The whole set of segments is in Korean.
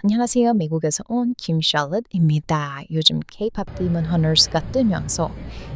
안녕하세요. 미국에서 온 김샬럿입니다. 요즘 K-pop Demon Hunters가 뜨면서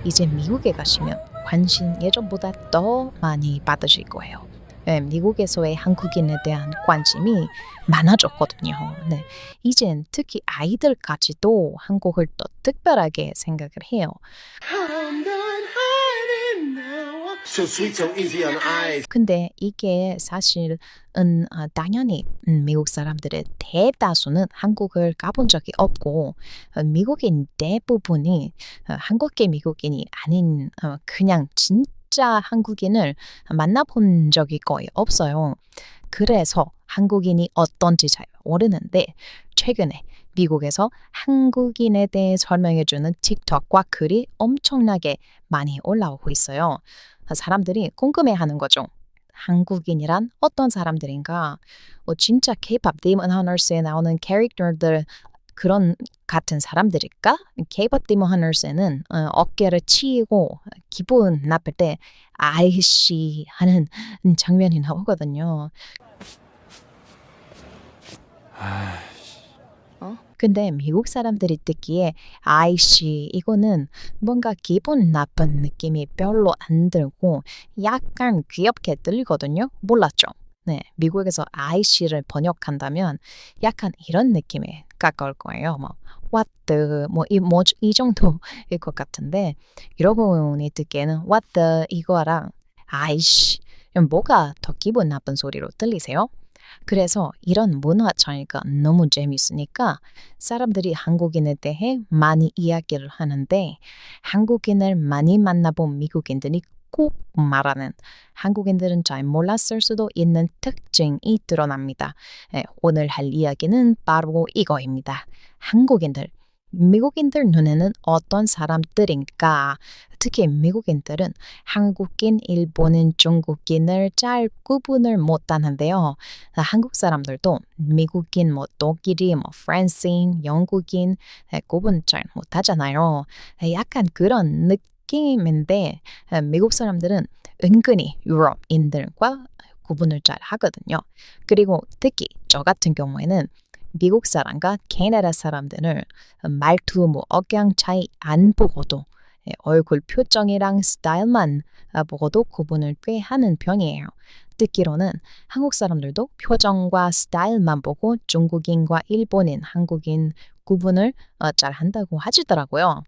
이제 미국에 가시면 관심 예전보다 더 많이 받으실 거예요. 네, 미국에서의 한국인에 대한 관심이 많아졌거든요. 네, 이젠 특히 아이들까지도 한국을 더 특별하게 생각을 해요. I'm not hiding now. So sweet, so easy on eyes. 근데 이게 사실은 당연히 미국 사람들의 대다수는 한국을 가본 적이 없고 미국인 대부분이 한국계 미국인이 아닌 그냥 진짜 한국인을 만나본 적이 거의 없어요. 그래서 한국인이 어떤지 잘 모르는데 최근에 미국에서 한국인에 대해 설명해주는 틱톡과 글이 엄청나게 많이 올라오고 있어요. 사람들이 궁금해하는 거죠. 한국인이란 어떤 사람들인가? 진짜 K-pop Demon Hunters에 나오는 캐릭터들 그런 같은 사람들일까? K-pop Demon Hunters에는 어깨를 치고 기분 나쁠 때 아이씨 하는 장면이 나오거든요. 근데 미국 사람들이 듣기에 아이씨 이거는 뭔가 기분 나쁜 느낌이 별로 안 들고 약간 귀엽게 들리거든요. 몰랐죠? 네, 미국에서 아이씨를 번역한다면 약간 이런 느낌에 가까울 거예요. 뭐 what the 이 정도일 것 같은데 여러분이 듣기에는 what the 이거랑 아이씨 뭐가 더 기분 나쁜 소리로 들리세요? 그래서 이런 문화 차이가 너무 재밌으니까 사람들이 한국인에 대해 많이 이야기를 하는데 한국인을 많이 만나본 미국인들이 꼭 말하는 한국인들은 잘 몰랐을 수도 있는 특징이 드러납니다. 오늘 할 이야기는 바로 이거입니다. 한국인들, 미국인들 눈에는 어떤 사람들인가? 특히 미국인들은 한국인, 일본인, 중국인을 잘 구분을 못하는데요. 한국 사람들도 미국인, 독일인, 프랑스인, 영국인 구분 잘 못하잖아요. 약간 그런 느낌인데 미국 사람들은 은근히 유럽인들과 구분을 잘 하거든요. 그리고 특히 저 같은 경우에는 미국 사람과 캐나다 사람들을 말투, 억양 차이 안 보고도 얼굴 표정이랑 스타일만 보고도 구분을 꽤 하는 편이에요. 듣기로는 한국 사람들도 표정과 스타일만 보고 중국인과 일본인, 한국인 구분을 잘 한다고 하시더라고요.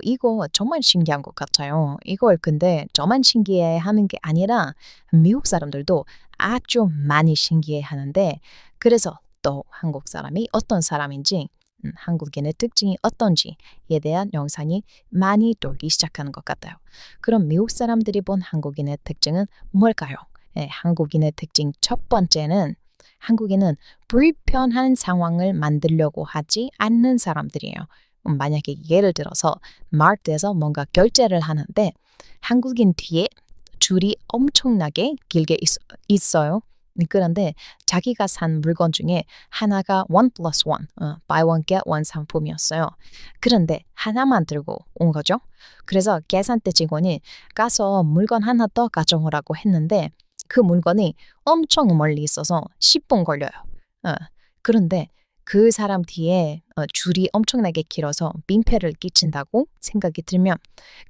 이거 정말 신기한 것 같아요. 이걸 근데 저만 신기해하는 게 아니라 미국 사람들도 아주 많이 신기해하는데 그래서 또 한국 사람이 어떤 사람인지 한국인의 특징이 어떤지에 대한 영상이 많이 돌기 시작하는 것 같아요. 그럼 미국 사람들이 본 한국인의 특징은 뭘까요? 한국인의 특징 첫 번째는 한국인은 불편한 상황을 만들려고 하지 않는 사람들이에요. 만약에 예를 들어서 마트에서 뭔가 결제를 하는데 한국인 뒤에 줄이 엄청나게 길게 있어요. 그런데 자기가 산 물건 중에 하나가 1+1, buy one get one 상품이었어요. 그런데 하나만 들고 온 거죠. 그래서 계산대 직원이 가서 물건 하나 더 가져오라고 했는데 그 물건이 엄청 멀리 있어서 10분 걸려요. 그런데 그 사람 뒤에 줄이 엄청나게 길어서 민폐를 끼친다고 생각이 들면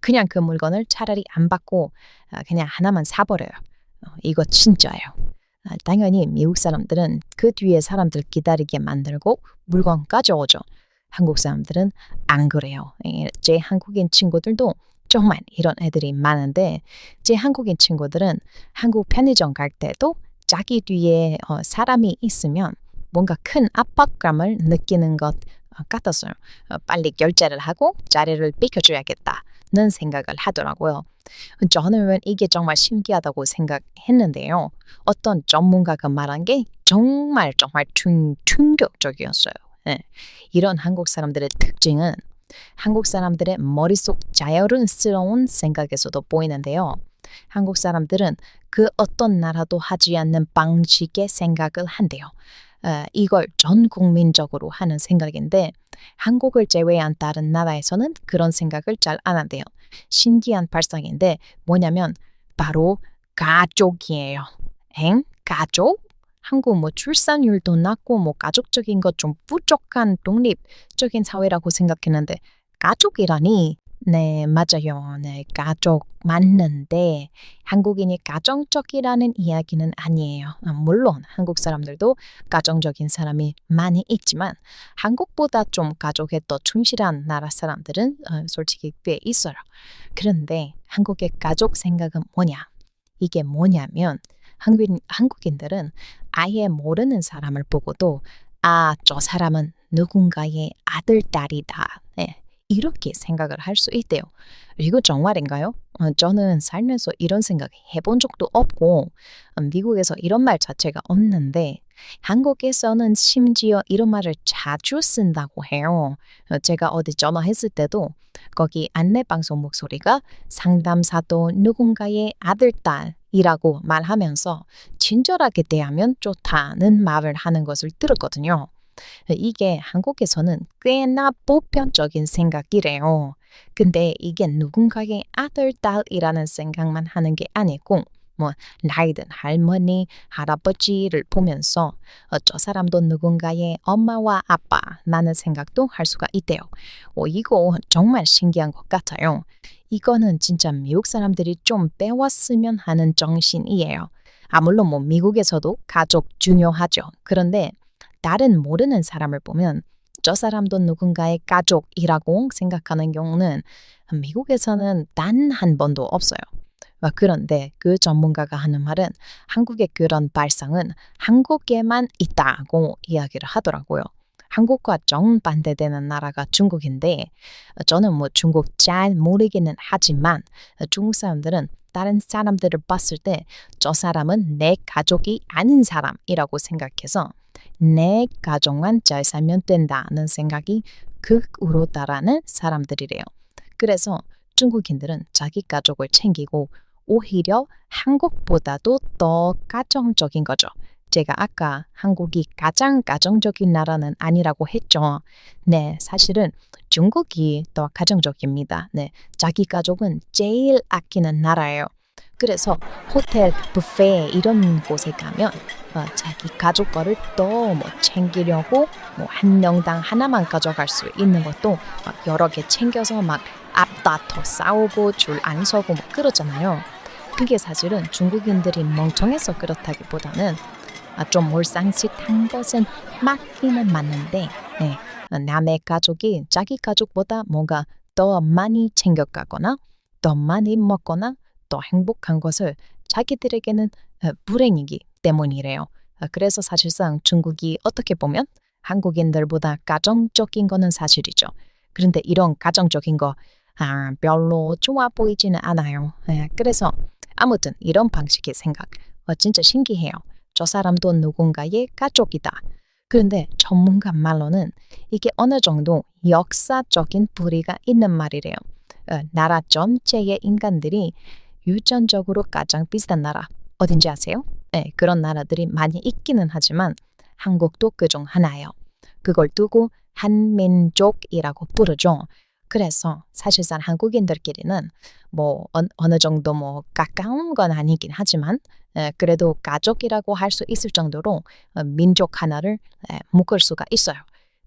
그냥 그 물건을 차라리 안 받고 그냥 하나만 사버려요. 이거 진짜예요. 당연히 미국 사람들은 그 뒤에 사람들 기다리게 만들고 물건 가져오죠. 한국 사람들은 안 그래요. 제 한국인 친구들도 정말 이런 애들이 많은데 제 한국인 친구들은 한국 편의점 갈 때도 자기 뒤에 사람이 있으면 뭔가 큰 압박감을 느끼는 것 같았어요. 빨리 결제를 하고 자리를 비켜줘야겠다는 생각을 하더라고요. 저는 이게 정말 신기하다고 생각했는데요. 어떤 전문가가 말한 게 정말 충격적이었어요. 이런 한국 사람들의 특징은 한국 사람들의 머릿속 자연스러운 생각에서도 보이는데요. 한국 사람들은 그 어떤 나라도 하지 않는 방식의 생각을 한대요. 이걸 전 국민적으로 하는 생각인데 한국을 제외한 다른 나라에서는 그런 생각을 잘 안 한대요. 신기한 발상인데 뭐냐면 바로 가족이에요. 가족? 한국 뭐 출산율도 낮고 뭐 가족적인 것 좀 부족한 독립적인 사회라고 생각했는데 가족이라니 네, 맞아요. 네, 가족 맞는데 한국인이 가정적이라는 이야기는 아니에요. 물론 한국 사람들도 가정적인 사람이 많이 있지만 한국보다 좀 가족에 더 충실한 나라 사람들은 솔직히 꽤 있어요. 그런데 한국의 가족 생각은 뭐냐? 이게 뭐냐면 한국인들은 아예 모르는 사람을 보고도 저 사람은 누군가의 아들, 딸이다. 네, 이렇게 생각을 할 수 있대요. 이거 정말인가요? 저는 살면서 이런 생각 해본 적도 없고 미국에서 이런 말 자체가 없는데 한국에서는 심지어 이런 말을 자주 쓴다고 해요. 제가 어디 전화했을 때도 거기 안내방송 목소리가 상담사도 누군가의 아들, 딸이라고 말하면서 친절하게 대하면 좋다는 말을 하는 것을 들었거든요. 이게 한국에서는 꽤나 보편적인 생각이래요. 근데 이게 누군가의 아들, 딸이라는 생각만 하는 게 아니고 뭐 나이든 할머니, 할아버지를 보면서 저 사람도 누군가의 엄마와 아빠라는 생각도 할 수가 있대요. 이거 정말 신기한 것 같아요. 이거는 진짜 미국 사람들이 좀 배웠으면 하는 정신이에요. 물론 뭐 미국에서도 가족 중요하죠. 그런데 다른 모르는 사람을 보면 저 사람도 누군가의 가족이라고 생각하는 경우는 미국에서는 단 한 번도 없어요. 그런데 그 전문가가 하는 말은 한국의 그런 발상은 한국에만 있다고 이야기를 하더라고요. 한국과 정반대되는 나라가 중국인데 저는 뭐 중국 잘 모르기는 하지만 중국 사람들은 다른 사람들을 봤을 때 저 사람은 내 가족이 아닌 사람이라고 생각해서 내 가족만 잘 살면 된다는 생각이 극으로 따르는 사람들이래요. 그래서 중국인들은 자기 가족을 챙기고 오히려 한국보다도 더 가정적인 거죠. 제가 아까 한국이 가장 가정적인 나라는 아니라고 했죠. 네, 사실은 중국이 더 가정적입니다. 네, 자기 가족은 제일 아끼는 나라예요. 그래서 호텔, 뷔페 이런 곳에 가면 자기 가족 거를 더 뭐 챙기려고 뭐 한 명당 하나만 가져갈 수 있는 것도 막 여러 개 챙겨서 막 앞다퉈 싸우고 줄 안 서고 뭐 그러잖아요. 그게 사실은 중국인들이 멍청해서 그렇다기보다는 좀 몰상식한 것은 맞기는 맞는데 네, 남의 가족이 자기 가족보다 뭔가 더 많이 챙겨가거나 더 많이 먹거나 더 행복한 것을 자기들에게는 불행이기 때문이래요. 그래서 사실상 중국이 어떻게 보면 한국인들보다 가정적인 거는 사실이죠. 그런데 이런 가정적인 거 별로 좋아 보이지는 않아요. 그래서 아무튼 이런 방식의 생각 진짜 신기해요. 저 사람도 누군가의 가족이다. 그런데 전문가 말로는 이게 어느 정도 역사적인 뿌리가 있는 말이래요. 나라 전체의 인간들이 유전적으로 가장 비슷한 나라 어딘지 아세요? 네, 그런 나라들이 많이 있기는 하지만 한국도 그중 하나예요. 그걸 두고 한민족이라고 부르죠. 그래서 사실상 한국인들끼리는 뭐 어느 정도 뭐 가까운 건 아니긴 하지만 그래도 가족이라고 할 수 있을 정도로 민족 하나를 묶을 수가 있어요.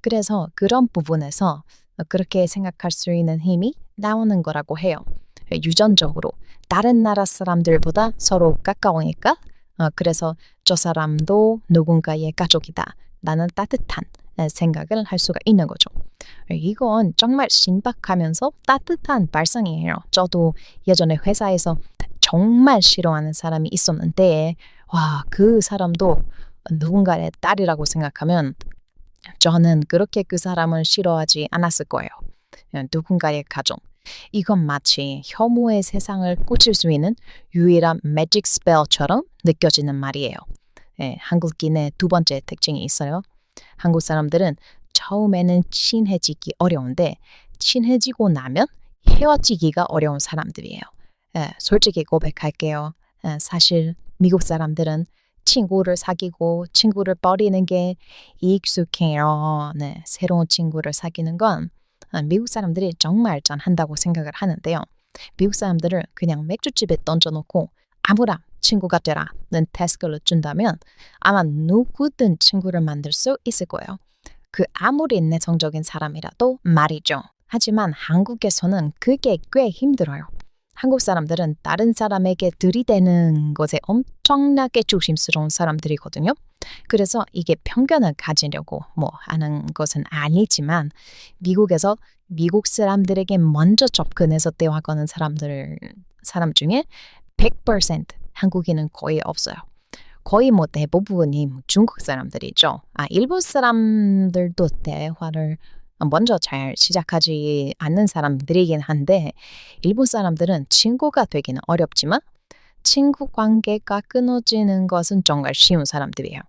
그래서 그런 부분에서 그렇게 생각할 수 있는 힘이 나오는 거라고 해요. 유전적으로 다른 나라 사람들보다 서로 가까우니까 그래서 저 사람도 누군가의 가족이다. 나는 따뜻한 생각을 할 수가 있는 거죠. 이건 정말 신박하면서 따뜻한 발상이에요. 저도 예전에 회사에서 정말 싫어하는 사람이 있었는데 그 사람도 누군가의 딸이라고 생각하면 저는 그렇게 그 사람을 싫어하지 않았을 거예요. 누군가의 가족. 이건 마치 혐오의 세상을 꾸칠 수 있는 유일한 매직 스펠처럼 느껴지는 말이에요. 한국인의 두 번째 특징이 있어요. 한국 사람들은 처음에는 친해지기 어려운데 친해지고 나면 헤어지기가 어려운 사람들이에요. 솔직히 고백할게요. 사실 미국 사람들은 친구를 사귀고 친구를 버리는 게 익숙해요. 새로운 친구를 사귀는 건 미국 사람들이 정말 잘한다고 생각을 하는데요. 미국 사람들을 그냥 맥주집에 던져놓고 아무나 친구가 되라는 태스크를 준다면 아마 누구든 친구를 만들 수 있을 거예요. 그 아무리 내성적인 사람이라도 말이죠. 하지만 한국에서는 그게 꽤 힘들어요. 한국 사람들은 다른 사람에게 들이대는 것에 엄청나게 조심스러운 사람들이거든요. 그래서 이게 편견을 가지려고 하는 것은 아니지만 미국에서 미국 사람들에게 먼저 접근해서 대화 거는 사람 중에 100% 한국인은 거의 없어요. 거의 대부분이 중국 사람들이죠. 일본 사람들도 대화를 먼저 잘 시작하지 않는 사람들이긴 한데 일본 사람들은 친구가 되기는 어렵지만 친구 관계가 끊어지는 것은 정말 쉬운 사람들이에요.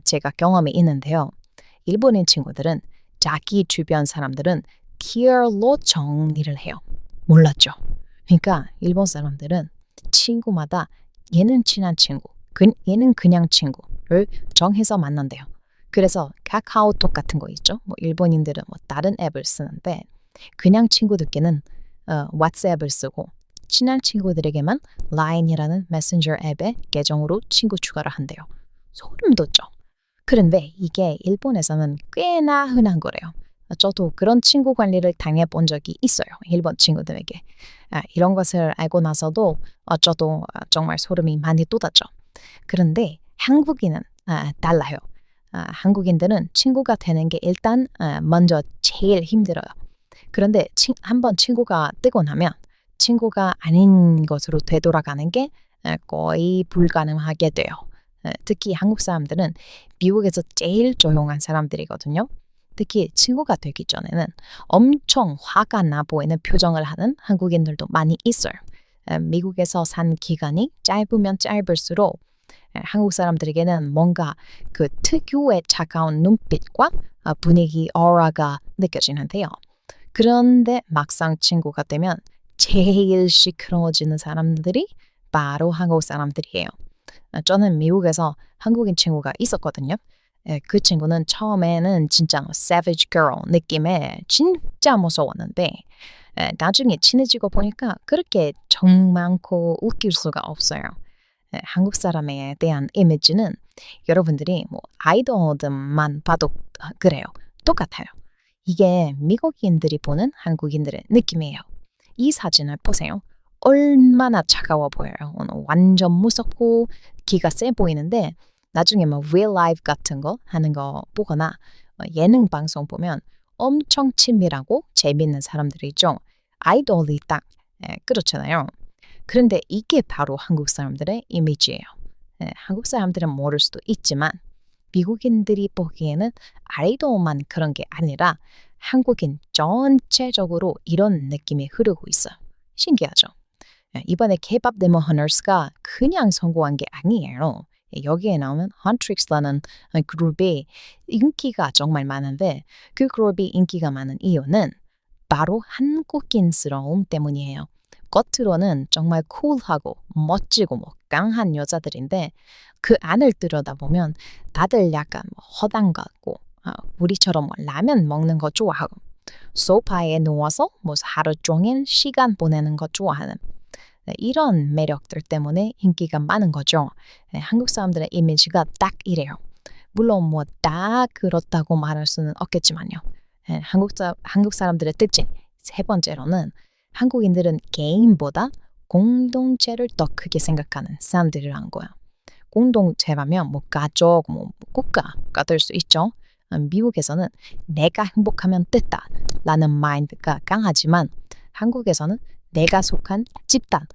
제가 경험이 있는데요. 일본인 친구들은 자기 주변 사람들은 티어로 정리를 해요. 몰랐죠? 그러니까 일본 사람들은 친구마다 얘는 친한 친구, 얘는 그냥 친구를 정해서 만난대요. 그래서 카카오톡 같은 거 있죠. 일본인들은 다른 앱을 쓰는데 그냥 친구들께는 왓츠앱을 쓰고 친한 친구들에게만 라인이라는 메신저 앱의 계정으로 친구 추가를 한대요. 소름 돋죠. 그런데 이게 일본에서는 꽤나 흔한 거래요. 저도 그런 친구 관리를 당해본 적이 있어요. 일본 친구들에게. 이런 것을 알고 나서도 저도 정말 소름이 많이 돋았죠. 그런데 한국인은 달라요. 한국인들은 친구가 되는 게 일단 먼저 제일 힘들어요. 그런데 한번 친구가 뜨고 나면 친구가 아닌 것으로 되돌아가는 게 거의 불가능하게 돼요. 특히 한국 사람들은 미국에서 제일 조용한 사람들이거든요. 특히 친구가 되기 전에는 엄청 화가 나 보이는 표정을 하는 한국인들도 많이 있어요. 미국에서 산 기간이 짧으면 짧을수록 한국 사람들에게는 뭔가 그 특유의 차가운 눈빛과 분위기, 어라가 느껴지는데요. 그런데 막상 친구가 되면 제일 시끄러워지는 사람들이 바로 한국 사람들이에요. 저는 미국에서 한국인 친구가 있었거든요. 그 친구는 처음에는 진짜 savage girl 느낌의 진짜 무서웠는데 나중에 친해지고 보니까 그렇게 정 많고 웃길 수가 없어요. 한국 사람에 대한 이미지는 여러분들이 아이돌들만 봐도 그래요. 똑같아요. 이게 미국인들이 보는 한국인들의 느낌이에요. 이 사진을 보세요. 얼마나 차가워 보여요. 완전 무섭고 기가 세 보이는데 나중에 real life 같은 거 하는 거 보거나 예능 방송 보면 엄청 친밀하고 재밌는 사람들이죠. 아이돌이 딱 그렇잖아요. 그런데 이게 바로 한국 사람들의 이미지예요. 한국 사람들은 모를 수도 있지만 미국인들이 보기에는 아이돌만 그런 게 아니라 한국인 전체적으로 이런 느낌이 흐르고 있어요. 신기하죠? 이번에 K-pop 데모 헌터스가 그냥 성공한 게 아니에요. 여기에 나오는 헌트릭스라는 그룹이 인기가 정말 많은데 그 그룹이 인기가 많은 이유는 바로 한국인스러움 때문이에요. 겉으로는 정말 쿨하고 멋지고 강한 여자들인데 그 안을 들여다보면 다들 약간 허당 같고 우리처럼 라면 먹는 거 좋아하고 소파에 누워서 하루 종일 시간 보내는 거 좋아하는 이런 매력들 때문에 인기가 많은 거죠. 한국 사람들의 이미지가 딱 이래요. 물론 다 그렇다고 말할 수는 없겠지만요. 한국 사람들의 특징 세 번째로는 한국인들은 개인보다 공동체를 더 크게 생각하는 사람들이라는 거예요. 공동체라면 가족, 국가가 될 수 있죠. 미국에서는 내가 행복하면 됐다라는 마인드가 강하지만 한국에서는 내가 속한 집단,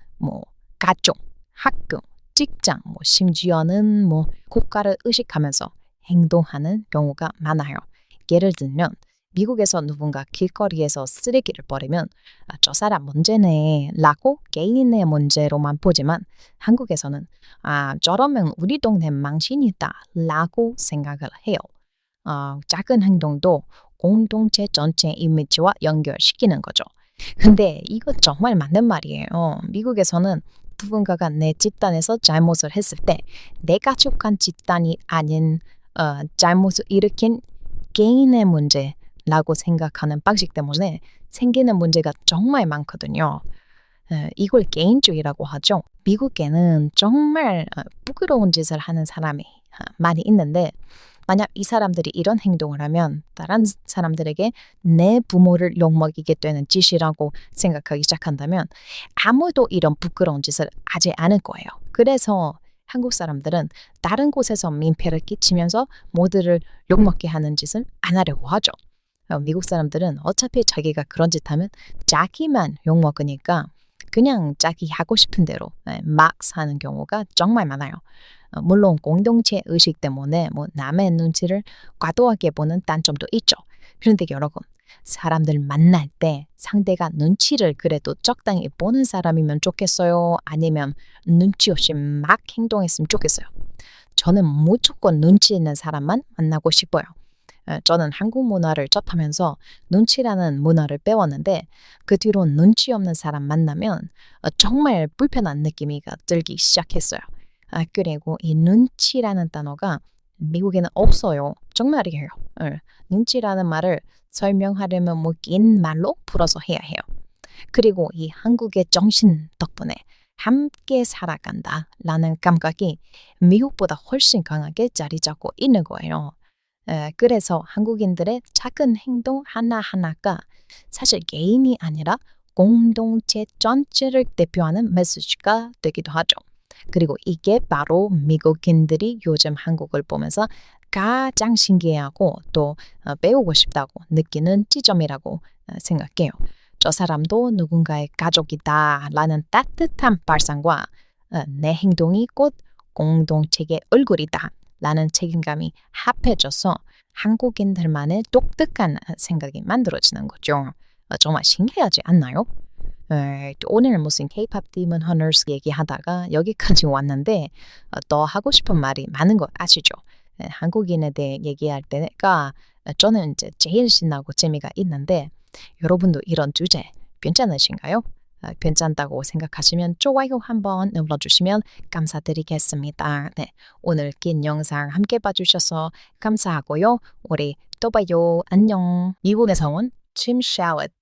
가족, 학교, 직장, 심지어는 국가를 의식하면서 행동하는 경우가 많아요. 예를 들면 미국에서 누군가 길거리에서 쓰레기를 버리면 저 사람 문제네 라고 개인의 문제로만 보지만 한국에서는 저러면 우리 동네 망신이다 라고 생각을 해요. 작은 행동도 공동체 전체 이미지와 연결시키는 거죠. 근데 이거 정말 맞는 말이에요. 미국에서는 누군가가 내 집단에서 잘못을 했을 때 내가 속한 집단이 아닌 잘못을 일으킨 개인의 문제라고 생각하는 방식 때문에 생기는 문제가 정말 많거든요. 이걸 개인주의라고 하죠. 미국에는 정말 부끄러운 짓을 하는 사람이 많이 있는데 만약 이 사람들이 이런 행동을 하면 다른 사람들에게 내 부모를 욕먹이게 되는 짓이라고 생각하기 시작한다면 아무도 이런 부끄러운 짓을 하지 않을 거예요. 그래서 한국 사람들은 다른 곳에서 민폐를 끼치면서 모두를 욕먹게 하는 짓을 안 하려고 하죠. 미국 사람들은 어차피 자기가 그런 짓 하면 자기만 욕먹으니까 그냥 자기 하고 싶은 대로 막 사는 경우가 정말 많아요. 물론 공동체 의식 때문에 남의 눈치를 과도하게 보는 단점도 있죠. 그런데 여러분, 사람들 만날 때 상대가 눈치를 그래도 적당히 보는 사람이면 좋겠어요? 아니면 눈치 없이 막 행동했으면 좋겠어요? 저는 무조건 눈치 있는 사람만 만나고 싶어요. 저는 한국 문화를 접하면서 눈치라는 문화를 배웠는데 그 뒤로 눈치 없는 사람 만나면 정말 불편한 느낌이 들기 시작했어요. 그리고 이 눈치라는 단어가 미국에는 없어요. 정말이에요. 눈치라는 말을 설명하려면 긴 말로 풀어서 해야 해요. 그리고 이 한국의 정신 덕분에 함께 살아간다라는 감각이 미국보다 훨씬 강하게 자리 잡고 있는 거예요. 그래서 한국인들의 작은 행동 하나하나가 사실 개인이 아니라 공동체 전체를 대표하는 메시지가 되기도 하죠. 그리고 이게 바로 미국인들이 요즘 한국을 보면서 가장 신기해하고 또 배우고 싶다고 느끼는 지점이라고 생각해요. 저 사람도 누군가의 가족이다라는 따뜻한 발상과 내 행동이 곧 공동체의 얼굴이다. 라는 책임감이 합해져서 한국인들만의 독특한 생각이 만들어지는 거죠. 정말 신기하지 않나요? 또 오늘 무슨 K-pop Demon Hunters 얘기하다가 여기까지 왔는데 더 하고 싶은 말이 많은 거 아시죠? 한국인에 대해 얘기할 때가 저는 이제 제일 신나고 재미가 있는데 여러분도 이런 주제 괜찮으신가요? 괜찮다고 생각하시면 좋아요 한번 눌러주시면 감사드리겠습니다. 네, 오늘 긴 영상 함께 봐주셔서 감사하고요. 우리 또 봐요. 안녕. 미국에서 온 Tim Shalit